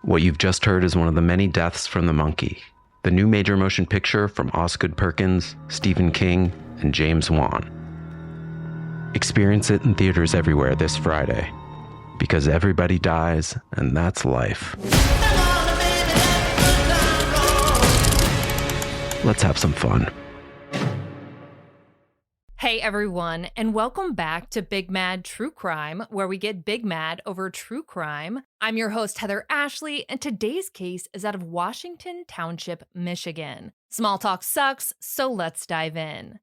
What you've just heard is one of the many deaths from the monkey, the new major motion picture from Osgood Perkins, Stephen King, and James Wan. Experience it in theaters everywhere this Friday, because everybody dies, and that's life. Let's have some fun. Hey everyone, and welcome back to Big Mad True Crime, where we get big mad over true crime. I'm your host, Heather Ashley, and today's case is out of Washington Township, Michigan. Small talk sucks, so let's dive in.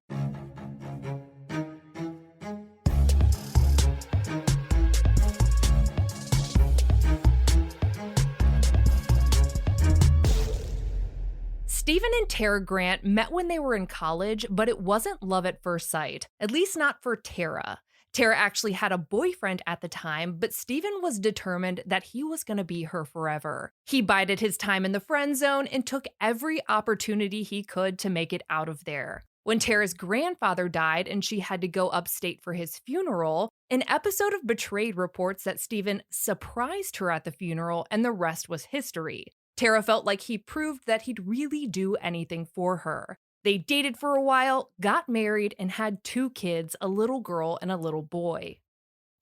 Stephen and Tara Grant met when they were in college, but it wasn't love at first sight, at least not for Tara. Tara actually had a boyfriend at the time, but Stephen was determined that he was going to be her forever. He bided his time in the friend zone and took every opportunity he could to make it out of there. When Tara's grandfather died and she had to go upstate for his funeral, an episode of Betrayed reports that Stephen surprised her at the funeral, and the rest was history. Tara felt like he proved that he'd really do anything for her. They dated for a while, got married, and had 2 kids, a little girl and a little boy.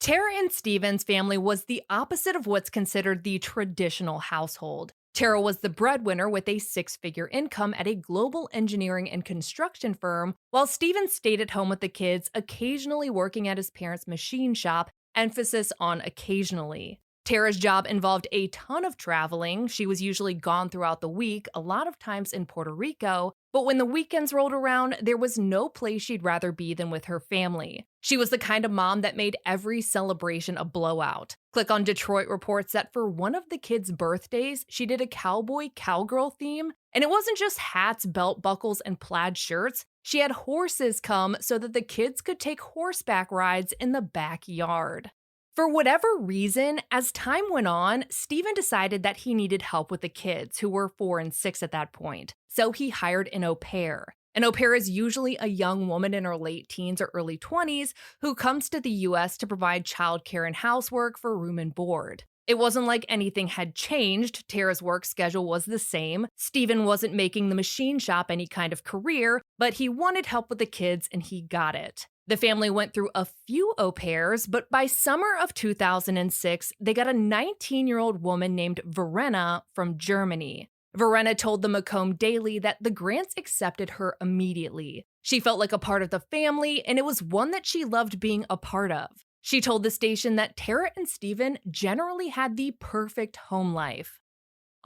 Tara and Stephen's family was the opposite of what's considered the traditional household. Tara was the breadwinner with a 6-figure income at a global engineering and construction firm, while Stephen stayed at home with the kids, occasionally working at his parents' machine shop, emphasis on occasionally. Tara's job involved a ton of traveling. She was usually gone throughout the week, a lot of times in Puerto Rico, but when the weekends rolled around, there was no place she'd rather be than with her family. She was the kind of mom that made every celebration a blowout. Click on Detroit reports that for one of the kids' birthdays, she did a cowboy-cowgirl theme, and it wasn't just hats, belt buckles, and plaid shirts. She had horses come so that the kids could take horseback rides in the backyard. For whatever reason, as time went on, Stephen decided that he needed help with the kids, who were 4 and 6 at that point, so he hired an au pair. An au pair is usually a young woman in her late teens or early 20s who comes to the US to provide childcare and housework for room and board. It wasn't like anything had changed. Tara's work schedule was the same. Stephen wasn't making the machine shop any kind of career, but he wanted help with the kids and he got it. The family went through a few au pairs, but by summer of 2006, they got a 19-year-old woman named Verena from Germany. Verena told the Macomb Daily that the Grants accepted her immediately. She felt like a part of the family, and it was one that she loved being a part of. She told the station that Tara and Stephen generally had the perfect home life.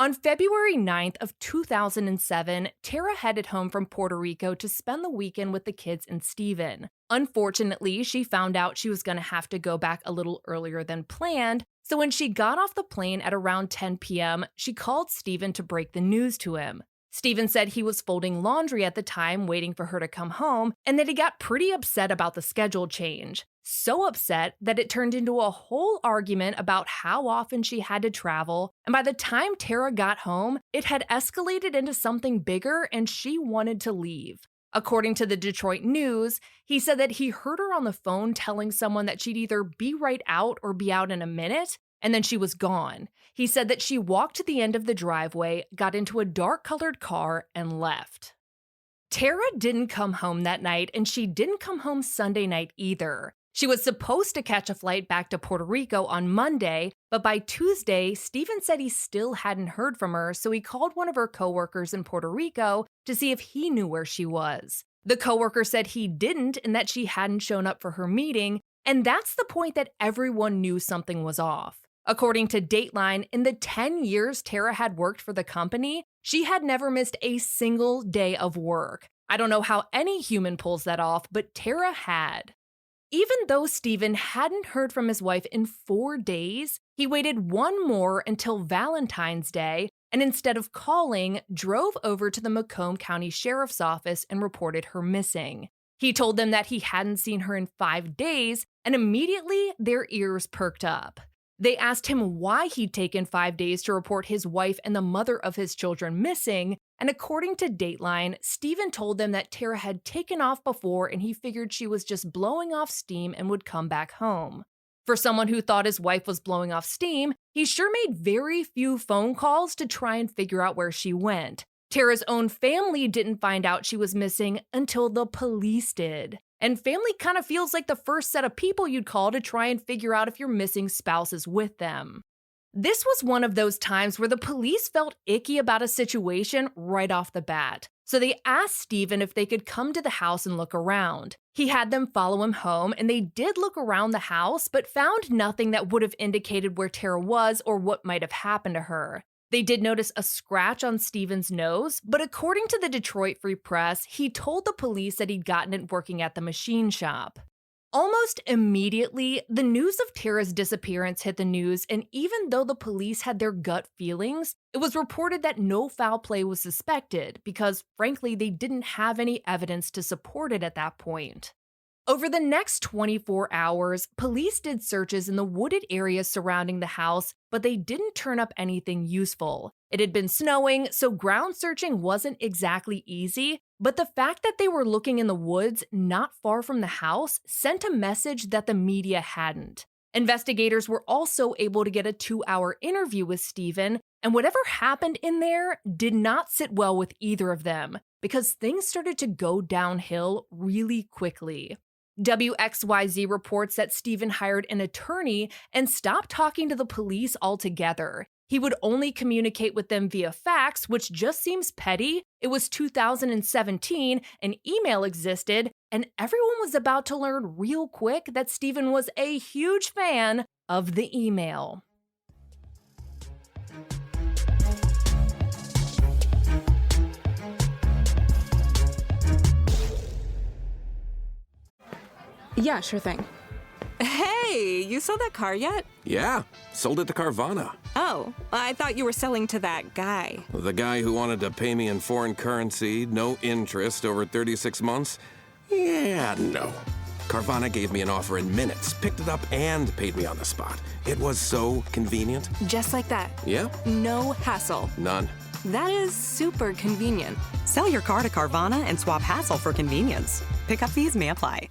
On February 9th of 2007, Tara headed home from Puerto Rico to spend the weekend with the kids and Stephen. Unfortunately, she found out she was going to have to go back a little earlier than planned, so when she got off the plane at around 10 p.m., she called Stephen to break the news to him. Stephen said he was folding laundry at the time, waiting for her to come home, and that he got pretty upset about the schedule change. So upset that it turned into a whole argument about how often she had to travel, and by the time Tara got home, it had escalated into something bigger and she wanted to leave. According to the Detroit News, he said that he heard her on the phone telling someone that she'd either be right out or be out in a minute, and then she was gone. He said that she walked to the end of the driveway, got into a dark-colored car, and left. Tara didn't come home that night, and she didn't come home Sunday night either. She was supposed to catch a flight back to Puerto Rico on Monday, but by Tuesday, Stephen said he still hadn't heard from her, so he called one of her coworkers in Puerto Rico to see if he knew where she was. The coworker said he didn't and that she hadn't shown up for her meeting, and that's the point that everyone knew something was off. According to Dateline, in the 10 years Tara had worked for the company, she had never missed a single day of work. I don't know how any human pulls that off, but Tara had. Even though Stephen hadn't heard from his wife in 4 days, he waited one more until Valentine's Day and instead of calling, drove over to the Macomb County Sheriff's Office and reported her missing. He told them that he hadn't seen her in 5 days, and immediately their ears perked up. They asked him why he'd taken 5 days to report his wife and the mother of his children missing, and according to Dateline, Stephen told them that Tara had taken off before and he figured she was just blowing off steam and would come back home. For someone who thought his wife was blowing off steam, he sure made very few phone calls to try and figure out where she went. Tara's own family didn't find out she was missing until the police did. And family kind of feels like the first set of people you'd call to try and figure out if your missing spouse is with them. This was one of those times where the police felt icky about a situation right off the bat. So they asked Stephen if they could come to the house and look around. He had them follow him home, and they did look around the house, but found nothing that would have indicated where Tara was or what might have happened to her. They did notice a scratch on Stephen's nose, but according to the Detroit Free Press, he told the police that he'd gotten it working at the machine shop. Almost immediately, the news of Tara's disappearance hit the news, and even though the police had their gut feelings, it was reported that no foul play was suspected because, frankly, they didn't have any evidence to support it at that point. Over the next 24 hours, police did searches in the wooded areas surrounding the house, but they didn't turn up anything useful. It had been snowing, so ground searching wasn't exactly easy, but the fact that they were looking in the woods not far from the house sent a message that the media hadn't. Investigators were also able to get a 2-hour interview with Stephen, and whatever happened in there did not sit well with either of them, because things started to go downhill really quickly. WXYZ reports that Stephen hired an attorney and stopped talking to the police altogether. He would only communicate with them via fax, which just seems petty. It was 2017, and email existed, and everyone was about to learn real quick that Stephen was a huge fan of the email. Yeah, sure thing. Hey, you saw that car yet? Yeah, sold it to Carvana. Oh, I thought you were selling to that guy. The guy who wanted to pay me in foreign currency, no interest, over 36 months? Yeah, no. Carvana gave me an offer in minutes, picked it up, and paid me on the spot. It was so convenient. Just like that. Yeah? No hassle. None. That is super convenient. Sell your car to Carvana and swap hassle for convenience. Pickup fees may apply.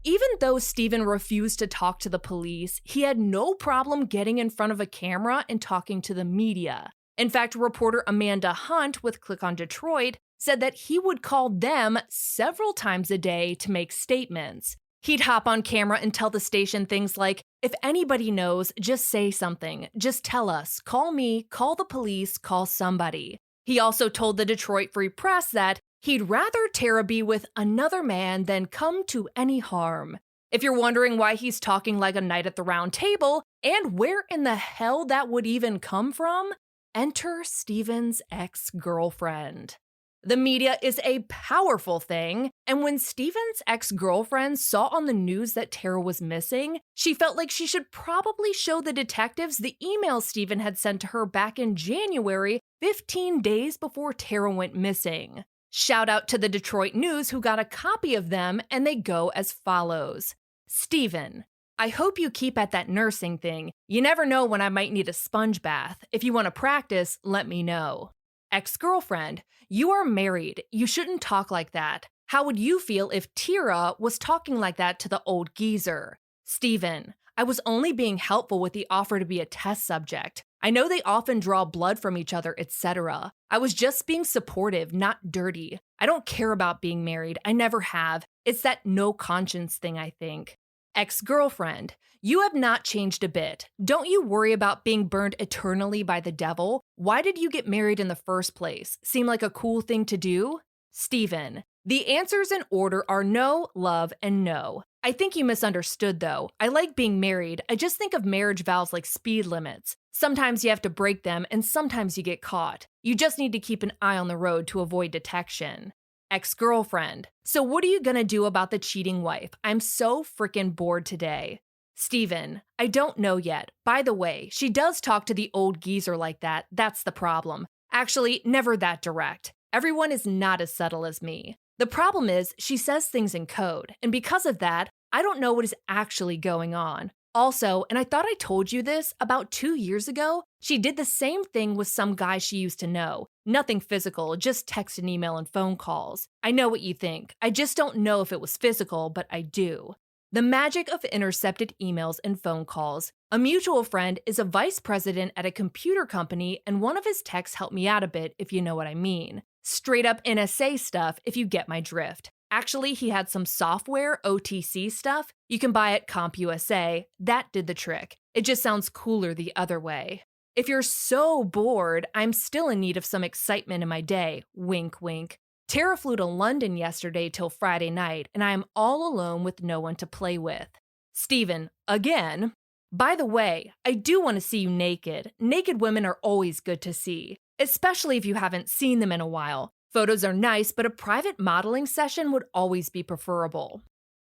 Even though Stephen refused to talk to the police, he had no problem getting in front of a camera and talking to the media. In fact, reporter Amanda Hunt with Click on Detroit said that he would call them several times a day to make statements. He'd hop on camera and tell the station things like, "If anybody knows, just say something. Just tell us. Call me, call the police, call somebody." He also told the Detroit Free Press that he'd rather Tara be with another man than come to any harm. If you're wondering why he's talking like a knight at the round table, and where in the hell that would even come from, enter Stephen's ex-girlfriend. The media is a powerful thing, and when Stephen's ex-girlfriend saw on the news that Tara was missing, she felt like she should probably show the detectives the email Stephen had sent to her back in January, 15 days before Tara went missing. Shout out to the Detroit News who got a copy of them, and they go as follows. Stephen, I hope you keep at that nursing thing. You never know when I might need a sponge bath. If you want to practice, let me know. Ex-girlfriend, you are married. You shouldn't talk like that. How would you feel if Tara was talking like that to the old geezer? Stephen, I was only being helpful with the offer to be a test subject. I know they often draw blood from each other, etc. I was just being supportive, not dirty. I don't care about being married. I never have. It's that no conscience thing, I think. Ex-girlfriend, you have not changed a bit. Don't you worry about being burned eternally by the devil? Why did you get married in the first place? Seem like a cool thing to do? Stephen, the answers in order are no, love, and no. I think you misunderstood, though. I like being married. I just think of marriage vows like speed limits. Sometimes you have to break them, and sometimes you get caught. You just need to keep an eye on the road to avoid detection. Ex-girlfriend, so what are you gonna do about the cheating wife? I'm so frickin' bored today. Stephen, I don't know yet. By the way, she does talk to the old geezer like that. That's the problem. Actually, never that direct. Everyone is not as subtle as me. The problem is she says things in code, and because of that, I don't know what is actually going on. Also, and I thought I told you this, about 2 years ago, she did the same thing with some guy she used to know. Nothing physical, just text and email and phone calls. I know what you think. I just don't know if it was physical, but I do. The magic of intercepted emails and phone calls. A mutual friend is a vice president at a computer company, and one of his texts helped me out a bit, if you know what I mean. Straight up NSA stuff, if you get my drift. Actually, he had some software, OTC stuff, you can buy at CompUSA. That did the trick. It just sounds cooler the other way. If you're so bored, I'm still in need of some excitement in my day. Wink, wink. Tara flew to London yesterday till Friday night, and I am all alone with no one to play with. Steven, again. By the way, I do want to see you naked. Naked women are always good to see, especially if you haven't seen them in a while. Photos are nice, but a private modeling session would always be preferable.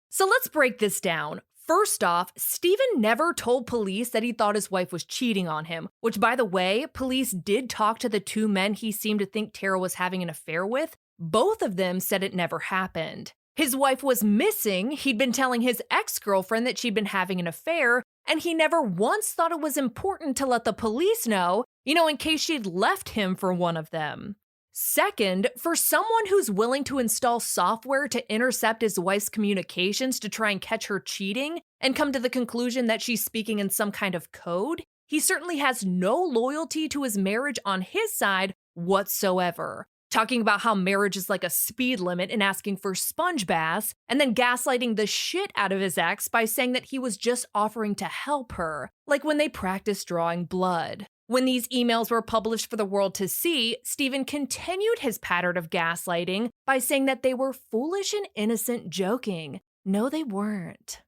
So let's break this down. First off, Steven never told police that he thought his wife was cheating on him, which, by the way, police did talk to the 2 men he seemed to think Tara was having an affair with. Both of them said it never happened. His wife was missing, he'd been telling his ex-girlfriend that she'd been having an affair, and he never once thought it was important to let the police know, in case she'd left him for one of them. Second, for someone who's willing to install software to intercept his wife's communications to try and catch her cheating and come to the conclusion that she's speaking in some kind of code, he certainly has no loyalty to his marriage on his side whatsoever. Talking about how marriage is like a speed limit and asking for sponge baths, and then gaslighting the shit out of his ex by saying that he was just offering to help her, like when they practiced drawing blood. When these emails were published for the world to see, Steven continued his pattern of gaslighting by saying that they were foolish and innocent joking. No, they weren't.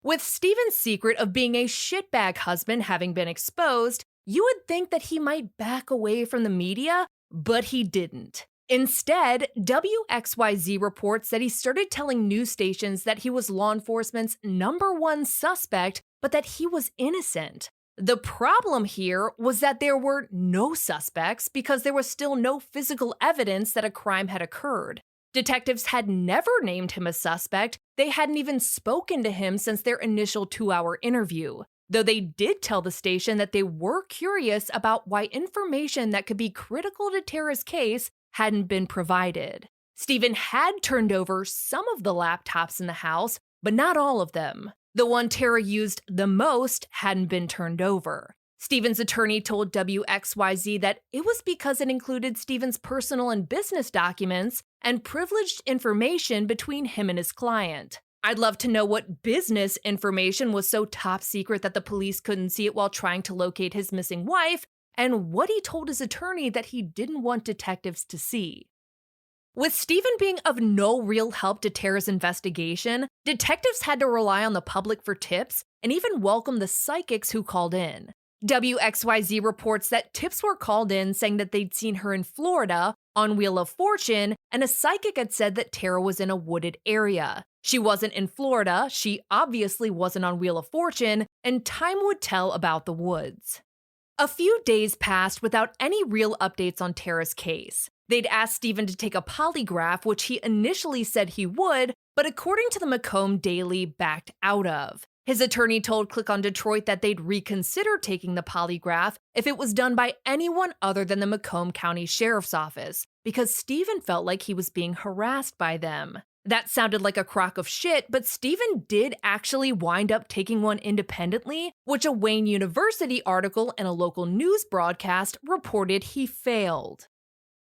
With Steven's secret of being a shitbag husband having been exposed, you would think that he might back away from the media, but he didn't. Instead, WXYZ reports that he started telling news stations that he was law enforcement's #1 suspect, but that he was innocent. The problem here was that there were no suspects because there was still no physical evidence that a crime had occurred. Detectives had never named him a suspect. They hadn't even spoken to him since their initial 2-hour interview, though they did tell the station that they were curious about why information that could be critical to Tara's case hadn't been provided. Steven had turned over some of the laptops in the house, but not all of them. The one Tara used the most hadn't been turned over. Steven's attorney told WXYZ that it was because it included Steven's personal and business documents and privileged information between him and his client. I'd love to know what business information was so top secret that the police couldn't see it while trying to locate his missing wife, and what he told his attorney that he didn't want detectives to see. With Steven being of no real help to Tara's investigation, detectives had to rely on the public for tips and even welcome the psychics who called in. WXYZ reports that tips were called in saying that they'd seen her in Florida on Wheel of Fortune, and a psychic had said that Tara was in a wooded area. She wasn't in Florida, she obviously wasn't on Wheel of Fortune, and time would tell about the woods. A few days passed without any real updates on Tara's case. They'd asked Steven to take a polygraph, which he initially said he would, but according to the Macomb Daily, backed out of. His attorney told Click on Detroit that they'd reconsider taking the polygraph if it was done by anyone other than the Macomb County Sheriff's Office, because Steven felt like he was being harassed by them. That sounded like a crock of shit, but Steven did actually wind up taking one independently, which a Wayne University article and a local news broadcast reported he failed.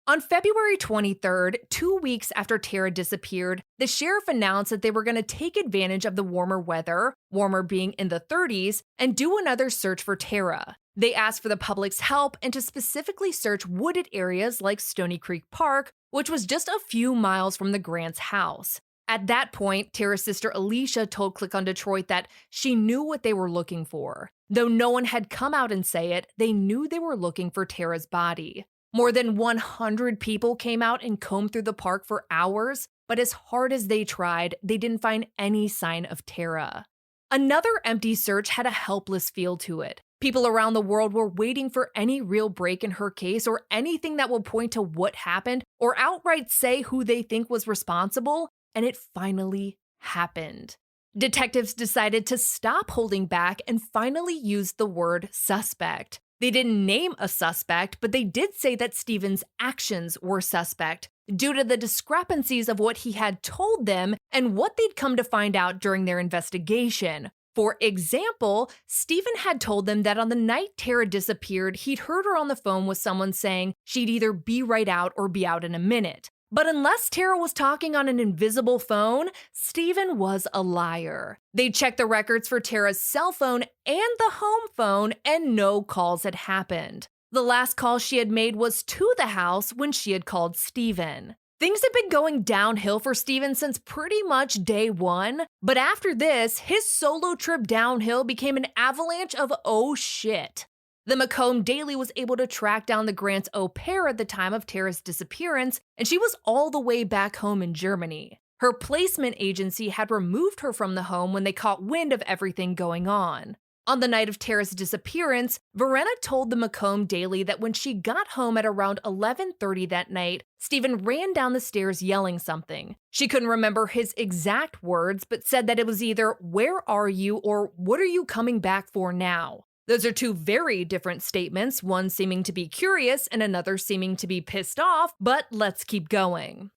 On February 23rd, 2 weeks after Tara disappeared, the sheriff announced that they were going to take advantage of the warmer weather, warmer being in the 30s, and do another search for Tara. They asked for the public's help and to specifically search wooded areas like Stony Creek Park, which was just a few miles from the Grant's house. At that point, Tara's sister Alicia told Click on Detroit that she knew what they were looking for. Though no one had come out and say it, they knew they were looking for Tara's body. More than 100 people came out and combed through the park for hours, but as hard as they tried, they didn't find any sign of Tara. Another empty search had a helpless feel to it. People around the world were waiting for any real break in her case or anything that will point to what happened or outright say who they think was responsible, and it finally happened. Detectives decided to stop holding back and finally used the word suspect. They didn't name a suspect, but they did say that Stephen's actions were suspect due to the discrepancies of what he had told them and what they'd come to find out during their investigation. For example, Stephen had told them that on the night Tara disappeared, he'd heard her on the phone with someone saying she'd either be right out or be out in a minute. But unless Tara was talking on an invisible phone, Stephen was a liar. They checked the records for Tara's cell phone and the home phone, and no calls had happened. The last call she had made was to the house when she had called Stephen. Things had been going downhill for Stephen since pretty much day one, but after this, his solo trip downhill became an avalanche of oh shit. The Macomb Daily was able to track down the Grant's au pair at the time of Tara's disappearance, and she was all the way back home in Germany. Her placement agency had removed her from the home when they caught wind of everything going on. On the night of Tara's disappearance, Verena told the Macomb Daily that when she got home at around 11:30 that night, Stephen ran down the stairs yelling something. She couldn't remember his exact words, but said that it was either, "Where are you?" or "What are you coming back for now?" Those are two very different statements, one seeming to be curious and another seeming to be pissed off, but let's keep going.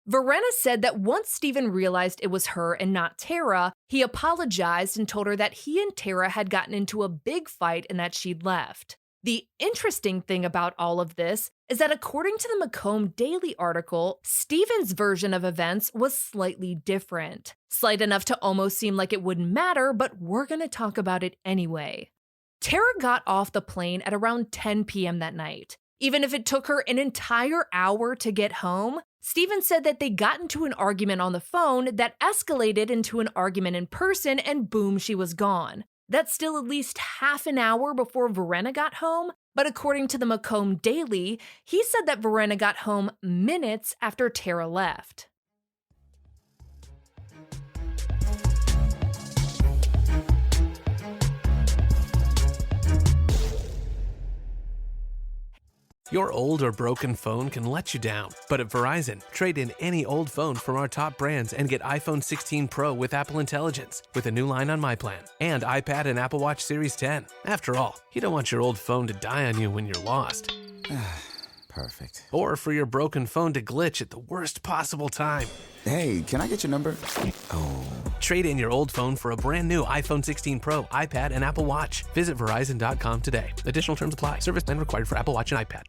Verena said that once Stephen realized it was her and not Tara, he apologized and told her that he and Tara had gotten into a big fight and that she'd left. The interesting thing about all of this is that according to the Macomb Daily article, Stephen's version of events was slightly different. Slight enough to almost seem like it wouldn't matter, but we're going to talk about it anyway. Tara got off the plane at around 10 p.m. that night. Even if it took her an entire hour to get home, Stephen said that they got into an argument on the phone that escalated into an argument in person, and boom, she was gone. That's still at least half an hour before Verena got home, but according to the Macomb Daily, he said that Verena got home minutes after Tara left. Your old or broken phone can let you down, but at Verizon, trade in any old phone from our top brands and get iPhone 16 Pro with Apple Intelligence with a new line on My Plan and iPad and Apple Watch Series 10. After all, you don't want your old phone to die on you when you're lost. Perfect. Or for your broken phone to glitch at the worst possible time. Hey, can I get your number? Oh. Trade in your old phone for a brand new iPhone 16 Pro, iPad, and Apple Watch. Visit Verizon.com today. Additional terms apply. Service plan required for Apple Watch and iPad.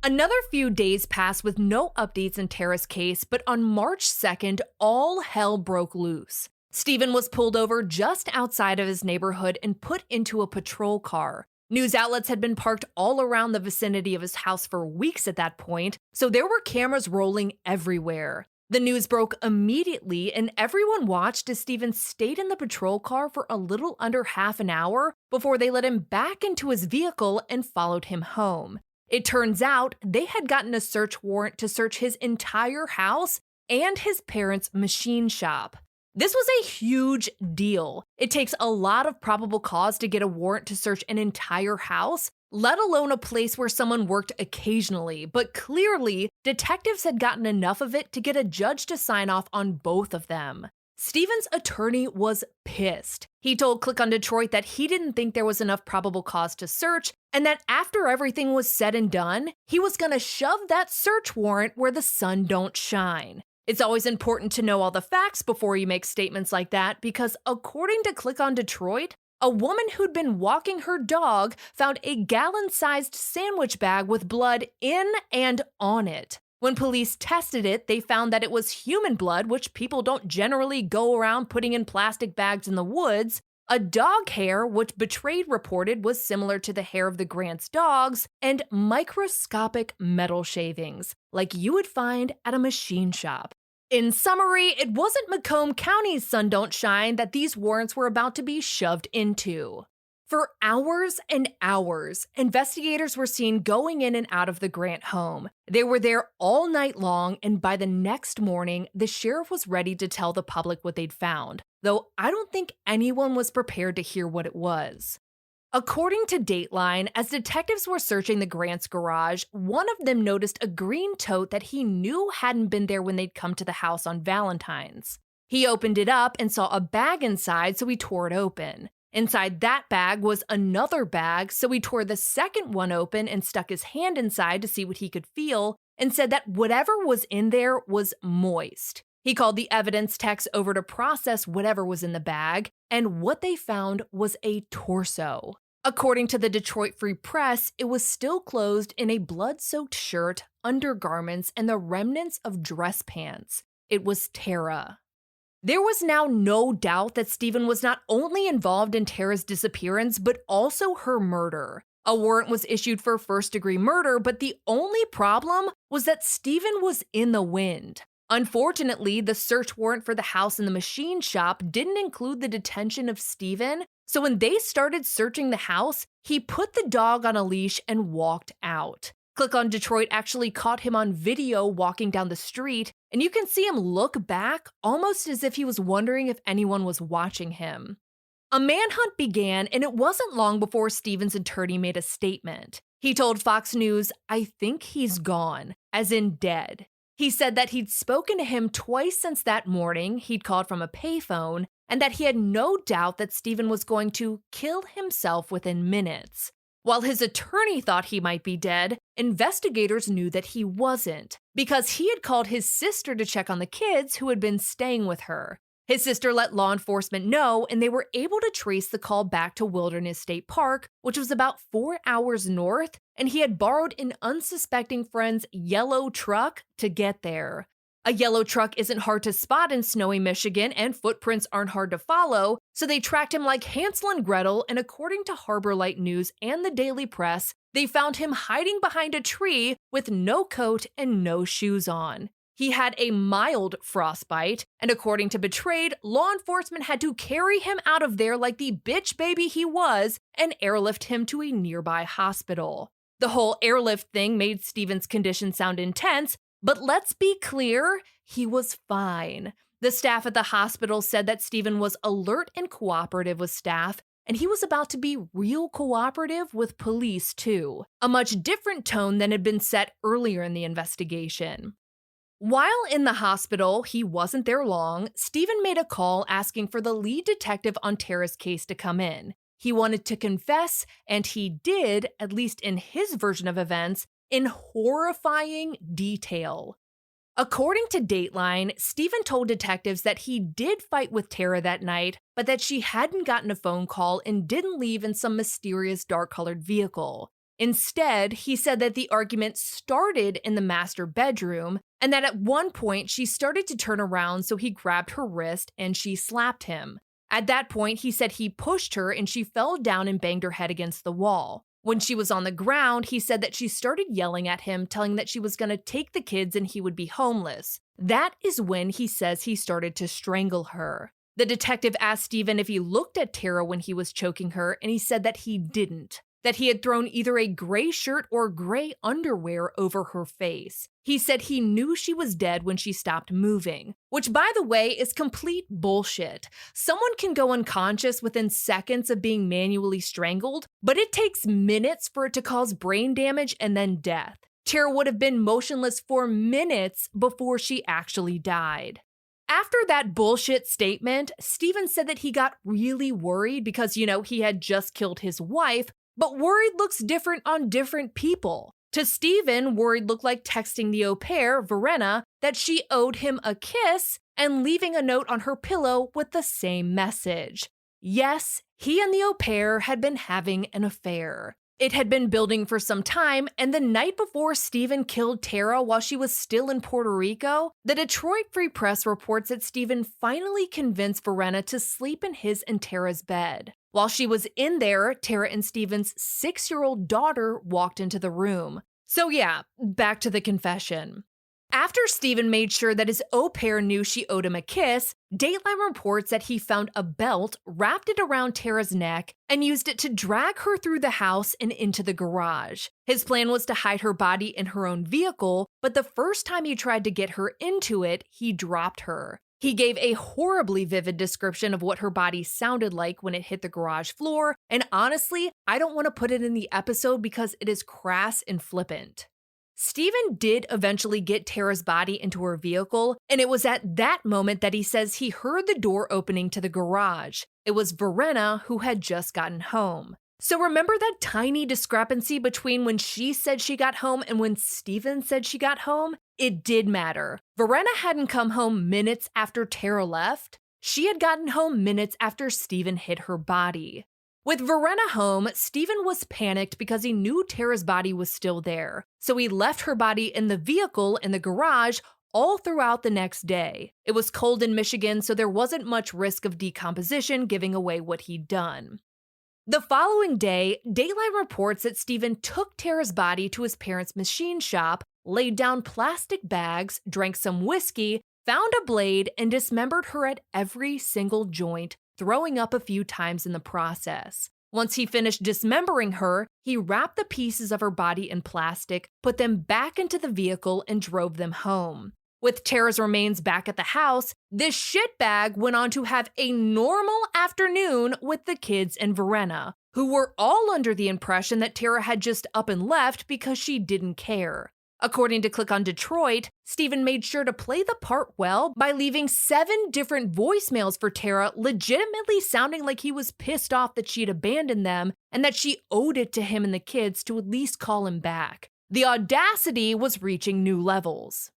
Another few days passed with no updates in Tara's case, but on March 2nd, all hell broke loose. Stephen was pulled over just outside of his neighborhood and put into a patrol car. News outlets had been parked all around the vicinity of his house for weeks at that point, so there were cameras rolling everywhere. The news broke immediately, and everyone watched as Stephen stayed in the patrol car for a little under half an hour before they let him back into his vehicle and followed him home. It turns out they had gotten a search warrant to search his entire house and his parents' machine shop. This was a huge deal. It takes a lot of probable cause to get a warrant to search an entire house, let alone a place where someone worked occasionally, but clearly, detectives had gotten enough of it to get a judge to sign off on both of them. Stephen's attorney was pissed. He told Click on Detroit that he didn't think there was enough probable cause to search, and that after everything was said and done, he was gonna shove that search warrant where the sun don't shine. It's always important to know all the facts before you make statements like that, because according to Click on Detroit, a woman who'd been walking her dog found a gallon-sized sandwich bag with blood in and on it. When police tested it, they found that it was human blood, which people don't generally go around putting in plastic bags in the woods, a dog hair, which Betrayed reported was similar to the hair of the Grant's dogs, and microscopic metal shavings, like you would find at a machine shop. In summary, it wasn't Macomb County's sun don't shine that these warrants were about to be shoved into. For hours and hours, investigators were seen going in and out of the Grant home. They were there all night long, and by the next morning, the sheriff was ready to tell the public what they'd found, though I don't think anyone was prepared to hear what it was. According to Dateline, as detectives were searching the Grants' garage, one of them noticed a green tote that he knew hadn't been there when they'd come to the house on Valentine's. He opened it up and saw a bag inside, so he tore it open. Inside that bag was another bag, so he tore the second one open and stuck his hand inside to see what he could feel, and said that whatever was in there was moist. He called the evidence techs over to process whatever was in the bag, and what they found was a torso. According to the Detroit Free Press, it was still clothed in a blood-soaked shirt, undergarments, and the remnants of dress pants. It was Tara. There was now no doubt that Stephen was not only involved in Tara's disappearance, but also her murder. A warrant was issued for first-degree murder, but the only problem was that Stephen was in the wind. Unfortunately, the search warrant for the house and the machine shop didn't include the detention of Stephen, so when they started searching the house, he put the dog on a leash and walked out. Click on Detroit actually caught him on video walking down the street, and you can see him look back almost as if he was wondering if anyone was watching him. A manhunt began, and it wasn't long before Stephen's attorney made a statement. He told Fox News, "I think he's gone," as in dead. He said that he'd spoken to him twice since that morning, he'd called from a payphone, and that he had no doubt that Stephen was going to kill himself within minutes. While his attorney thought he might be dead, investigators knew that he wasn't, because he had called his sister to check on the kids who had been staying with her. His sister let law enforcement know, and they were able to trace the call back to Wilderness State Park, which was about 4 hours north, and he had borrowed an unsuspecting friend's yellow truck to get there. A yellow truck isn't hard to spot in snowy Michigan, and footprints aren't hard to follow, so they tracked him like Hansel and Gretel, and according to Harbor Light News and the Daily Press, they found him hiding behind a tree with no coat and no shoes on. He had a mild frostbite, and according to Betrayed, law enforcement had to carry him out of there like the bitch baby he was and airlift him to a nearby hospital. The whole airlift thing made Stephen's condition sound intense, but let's be clear, he was fine. The staff at the hospital said that Stephen was alert and cooperative with staff, and he was about to be real cooperative with police too, a much different tone than had been set earlier in the investigation. While in the hospital, he wasn't there long, Stephen made a call asking for the lead detective on Tara's case to come in. He wanted to confess, and he did, at least in his version of events, in horrifying detail. According to Dateline, Stephen told detectives that he did fight with Tara that night, but that she hadn't gotten a phone call and didn't leave in some mysterious dark-colored vehicle. Instead, he said that the argument started in the master bedroom, and that at one point she started to turn around, so he grabbed her wrist and she slapped him. At that point, he said he pushed her and she fell down and banged her head against the wall. When she was on the ground, he said that she started yelling at him, telling that she was going to take the kids and he would be homeless. That is when he says he started to strangle her. The detective asked Stephen if he looked at Tara when he was choking her, and he said that he didn't. That he had thrown either a gray shirt or gray underwear over her face. He said he knew she was dead when she stopped moving, which, by the way, is complete bullshit. Someone can go unconscious within seconds of being manually strangled, but it takes minutes for it to cause brain damage and then death. Tara would have been motionless for minutes before she actually died. After that bullshit statement, Stephen said that he got really worried because, he had just killed his wife, but worried looks different on different people. To Stephen, worried looked like texting the au pair, Verena, that she owed him a kiss and leaving a note on her pillow with the same message. Yes, he and the au pair had been having an affair. It had been building for some time, and the night before Stephen killed Tara while she was still in Puerto Rico, the Detroit Free Press reports that Stephen finally convinced Verena to sleep in his and Tara's bed. While she was in there, Tara and Stephen's 6-year-old daughter walked into the room. So yeah, back to the confession. After Stephen made sure that his au pair knew she owed him a kiss, Dateline reports that he found a belt, wrapped it around Tara's neck, and used it to drag her through the house and into the garage. His plan was to hide her body in her own vehicle, but the first time he tried to get her into it, he dropped her. He gave a horribly vivid description of what her body sounded like when it hit the garage floor, and honestly, I don't want to put it in the episode because it is crass and flippant. Stephen did eventually get Tara's body into her vehicle, and it was at that moment that he says he heard the door opening to the garage. It was Verena who had just gotten home. So remember that tiny discrepancy between when she said she got home and when Stephen said she got home? It did matter. Verena hadn't come home minutes after Tara left. She had gotten home minutes after Stephen hit her body. With Verena home, Stephen was panicked because he knew Tara's body was still there, so he left her body in the vehicle in the garage all throughout the next day. It was cold in Michigan, so there wasn't much risk of decomposition giving away what he'd done. The following day, Dateline reports that Stephen took Tara's body to his parents' machine shop, laid down plastic bags, drank some whiskey, found a blade, and dismembered her at every single joint, throwing up a few times in the process. Once he finished dismembering her, he wrapped the pieces of her body in plastic, put them back into the vehicle, and drove them home. With Tara's remains back at the house, this shitbag went on to have a normal afternoon with the kids and Verena, who were all under the impression that Tara had just up and left because she didn't care. According to Click on Detroit, Stephen made sure to play the part well by leaving 7 different voicemails for Tara, legitimately sounding like he was pissed off that she'd abandoned them and that she owed it to him and the kids to at least call him back. The audacity was reaching new levels.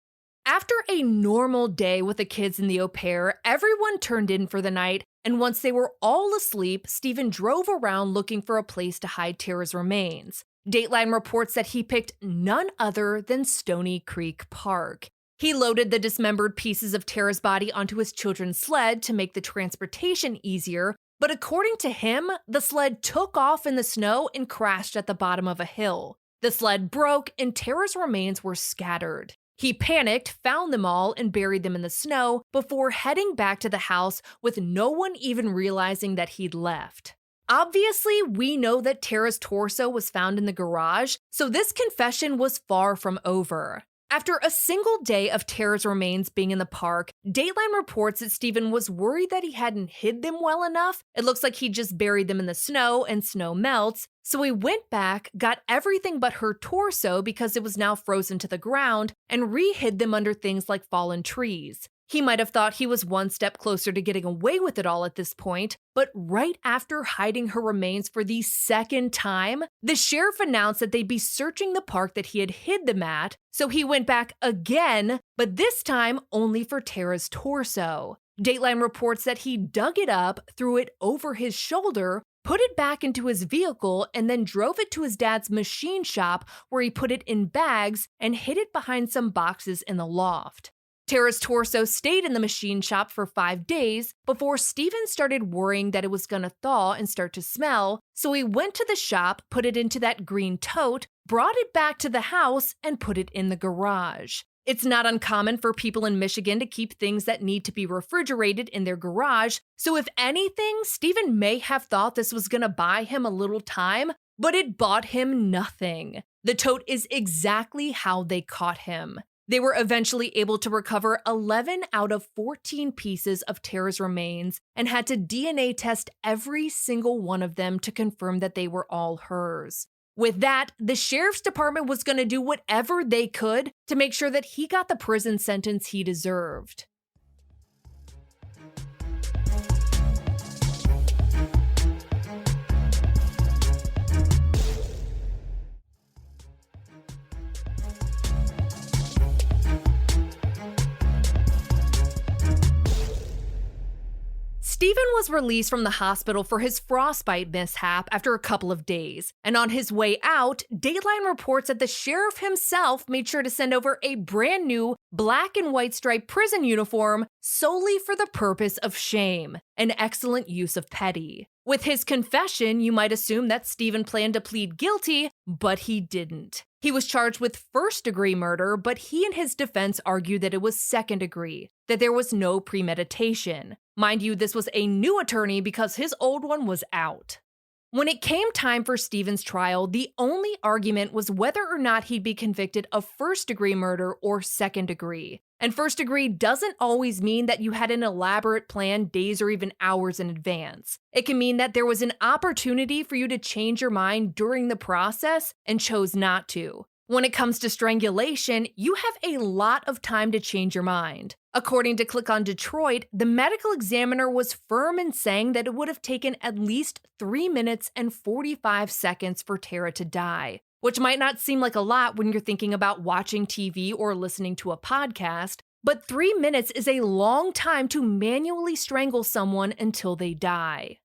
After a normal day with the kids and the au pair, everyone turned in for the night, and once they were all asleep, Stephen drove around looking for a place to hide Tara's remains. Dateline reports that he picked none other than Stony Creek Park. He loaded the dismembered pieces of Tara's body onto his children's sled to make the transportation easier, but according to him, the sled took off in the snow and crashed at the bottom of a hill. The sled broke and Tara's remains were scattered. He panicked, found them all, and buried them in the snow before heading back to the house with no one even realizing that he'd left. Obviously, we know that Tara's torso was found in the garage, so this confession was far from over. After a single day of Tara's remains being in the park, Dateline reports that Stephen was worried that he hadn't hid them well enough. It looks like he just buried them in the snow and snow melts, so he went back, got everything but her torso because it was now frozen to the ground, and re-hid them under things like fallen trees. He might have thought he was one step closer to getting away with it all at this point, but right after hiding her remains for the second time, the sheriff announced that they'd be searching the park that he had hid them at, so he went back again, but this time only for Tara's torso. Dateline reports that he dug it up, threw it over his shoulder, put it back into his vehicle, and then drove it to his dad's machine shop where he put it in bags and hid it behind some boxes in the loft. Tara's torso stayed in the machine shop for 5 days before Stephen started worrying that it was gonna thaw and start to smell, so he went to the shop, put it into that green tote, brought it back to the house, and put it in the garage. It's not uncommon for people in Michigan to keep things that need to be refrigerated in their garage, so if anything, Stephen may have thought this was gonna buy him a little time, but it bought him nothing. The tote is exactly how they caught him. They were eventually able to recover 11 out of 14 pieces of Tara's remains and had to DNA test every single one of them to confirm that they were all hers. With that, the sheriff's department was going to do whatever they could to make sure that he got the prison sentence he deserved. Stephen was released from the hospital for his frostbite mishap after a couple of days, and on his way out, Dateline reports that the sheriff himself made sure to send over a brand new black and white striped prison uniform solely for the purpose of shame, an excellent use of petty. With his confession, you might assume that Stephen planned to plead guilty, but he didn't. He was charged with first-degree murder, but he and his defense argued that it was second-degree, that there was no premeditation. Mind you, this was a new attorney because his old one was out. When it came time for Stephen's trial, the only argument was whether or not he'd be convicted of first-degree murder or second-degree. And first-degree doesn't always mean that you had an elaborate plan days or even hours in advance. It can mean that there was an opportunity for you to change your mind during the process and chose not to. When it comes to strangulation, you have a lot of time to change your mind. According to Click on Detroit, the medical examiner was firm in saying that it would have taken at least 3 minutes and 45 seconds for Tara to die, which might not seem like a lot when you're thinking about watching TV or listening to a podcast, but 3 minutes is a long time to manually strangle someone until they die.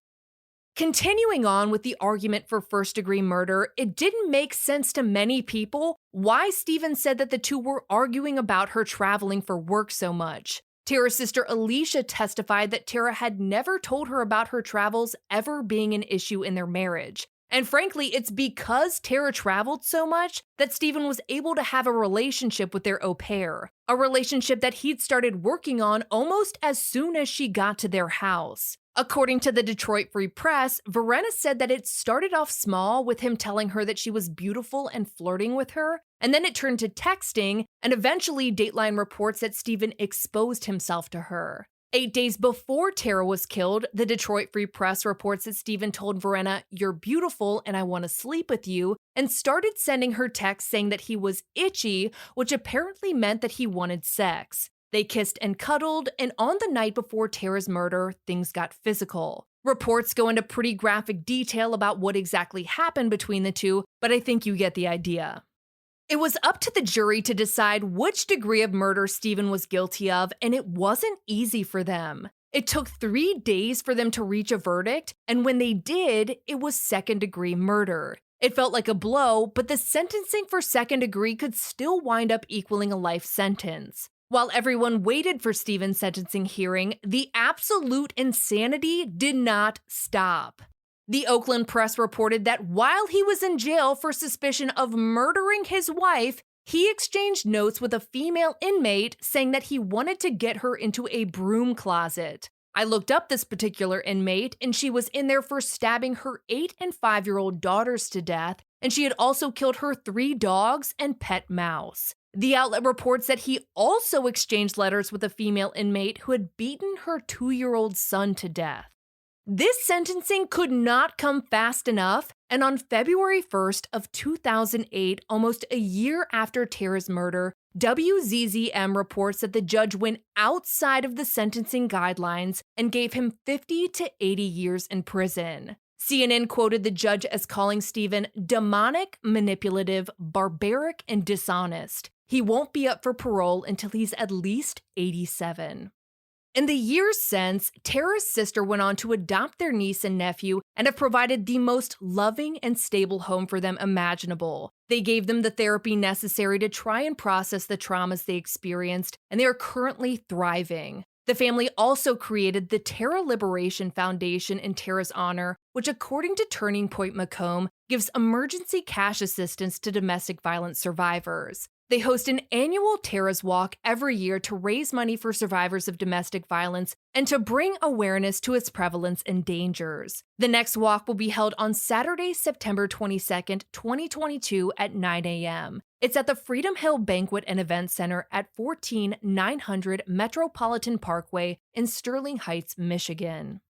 Continuing on with the argument for first-degree murder, it didn't make sense to many people why Stephen said that the two were arguing about her traveling for work so much. Tara's sister Alicia testified that Tara had never told her about her travels ever being an issue in their marriage. And frankly, it's because Tara traveled so much that Stephen was able to have a relationship with their au pair, a relationship that he'd started working on almost as soon as she got to their house. According to the Detroit Free Press, Verena said that it started off small with him telling her that she was beautiful and flirting with her, and then it turned to texting, and eventually Dateline reports that Stephen exposed himself to her. 8 days before Tara was killed, the Detroit Free Press reports that Stephen told Verena, "You're beautiful and I want to sleep with you," and started sending her texts saying that he was itchy, which apparently meant that he wanted sex. They kissed and cuddled, and on the night before Tara's murder, things got physical. Reports go into pretty graphic detail about what exactly happened between the two, but I think you get the idea. It was up to the jury to decide which degree of murder Stephen was guilty of, and it wasn't easy for them. It took 3 days for them to reach a verdict, and when they did, it was second-degree murder. It felt like a blow, but the sentencing for second degree could still wind up equaling a life sentence. While everyone waited for Stephen's sentencing hearing, the absolute insanity did not stop. The Oakland Press reported that while he was in jail for suspicion of murdering his wife, he exchanged notes with a female inmate saying that he wanted to get her into a broom closet. I looked up this particular inmate, and she was in there for stabbing her 8- and 5-year-old daughters to death, and she had also killed her 3 dogs and pet mouse. The outlet reports that he also exchanged letters with a female inmate who had beaten her 2-year-old son to death. This sentencing could not come fast enough, and on February 1st of 2008, almost a year after Tara's murder, WZZM reports that the judge went outside of the sentencing guidelines and gave him 50 to 80 years in prison. CNN quoted the judge as calling Stephen demonic, manipulative, barbaric, and dishonest. He won't be up for parole until he's at least 87. In the years since, Tara's sister went on to adopt their niece and nephew and have provided the most loving and stable home for them imaginable. They gave them the therapy necessary to try and process the traumas they experienced, and they are currently thriving. The family also created the Tara Liberation Foundation in Tara's honor, which, according to Turning Point Macomb, gives emergency cash assistance to domestic violence survivors. They host an annual Tara's Walk every year to raise money for survivors of domestic violence and to bring awareness to its prevalence and dangers. The next walk will be held on Saturday, September 22nd, 2022 at 9 a.m. It's at the Freedom Hill Banquet and Event Center at 14900 Metropolitan Parkway in Sterling Heights, Michigan.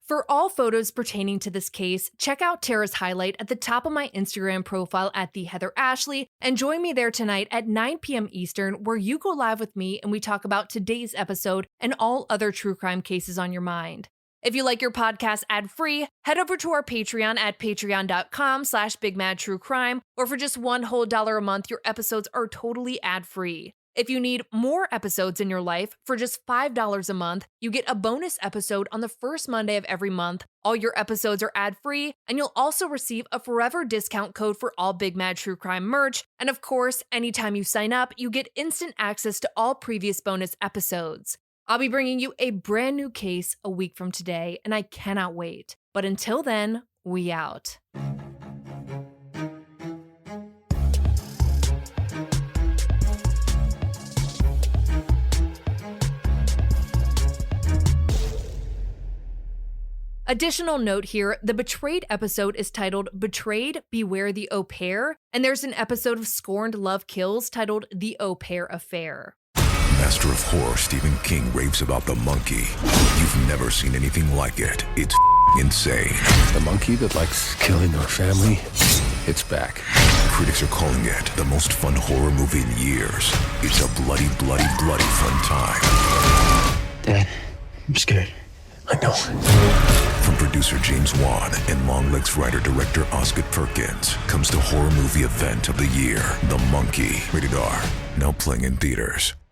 For all photos pertaining to this case, check out Tara's highlight at the top of my Instagram profile at @TheHeatherAshley, and join me there tonight at 9 p.m. Eastern, where you go live with me and we talk about today's episode and all other true crime cases on your mind. If you like your podcast ad-free, head over to our Patreon at patreon.com/BigMadTrueCrime, or for just $1 a month, your episodes are totally ad-free. If you need more episodes in your life, for just $5 a month, you get a bonus episode on the first Monday of every month. All your episodes are ad-free, and you'll also receive a forever discount code for all Big Mad True Crime merch. And of course, anytime you sign up, you get instant access to all previous bonus episodes. I'll be bringing you a brand new case a week from today, and I cannot wait. But until then, we out. Additional note here, the Betrayed episode is titled Betrayed, Beware the Au Pair, and there's an episode of Scorned Love Kills titled The Au Pair Affair. Master of horror Stephen King raves about the monkey. You've never seen anything like it. It's insane. The monkey that likes killing our family, it's back. Critics are calling it the most fun horror movie in years. It's a bloody, bloody, bloody fun time. Dad, I'm scared. I know. From producer James Wan and Longlegs writer-director Osgood Perkins comes the horror movie event of the year, The Monkey. Rated R. Now playing in theaters.